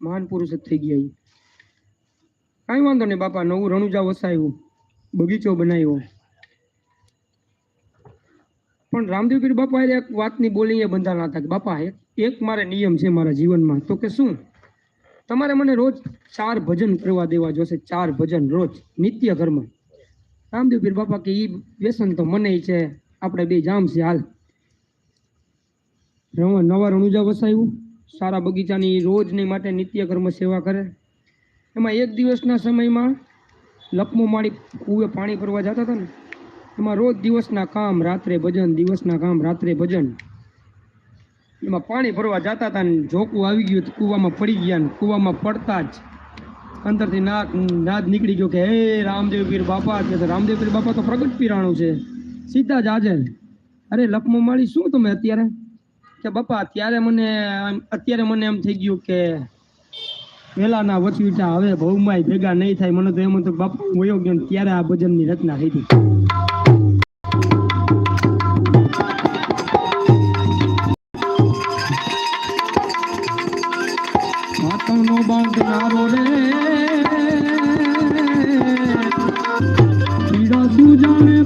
મહાન પુરુષ થઈ ગયા. કાંઈ વાંધો નહીં બાપા, નવું રણુજા વસાવ્યું, બગીચો બનાવ્યો. પણ રામદેવ પીર બાપા એક વાતની બોલી એ બંધાણા હતા કે બાપા એક મારે નિયમ છે મારા જીવનમાં. તો કે શું? તમારે મને રોજ 4 ભજન કરવા દેવા જોશે, 4 ભજન રોજ નિત્ય કર્મ. રામદેવ પીર બાપા કે ઈ વ્યસન તો મને છે, આપણે બે જામ છે, હાલ. નવા રણુજા વસાવ્યું, સારા બગીચાની રોજની માટે નિત્ય કર્મ સેવા કરે. એમાં એક દિવસના સમયમાં લખમો માળી કૂવે પાણી ભરવા જતા હતા ને, એમાં રોજ દિવસના કામ રાત્રે ભજન, દિવસના કામ રાત્રે ભજન. એમાં પાણી ભરવા જતા હતા ને ઝોકું આવી ગયું, કૂવામાં પડી ગયા ને કૂવામાં પડતા જ અંદરથી નાદ નીકળી ગયો કે હે રામદેવ પીર બાપા. કે રામદેવ પીર બાપા તો પ્રગટ પીરાણું છે, સીધા જ હાજર. અરે લખમો માળી શું તમે અત્યારે? કે બાપા અત્યારે મને એમ થઈ ગયું કે પેલાના વચવીટા હવે ભવમાં ભેગા નહીં થાય. મને તો એમ હતું બાપા હું વયો ગયો ત્યારે આ ભજનની રચના થઈ હતી. માતાનો બાંધનારો રે પીડા તું જાણે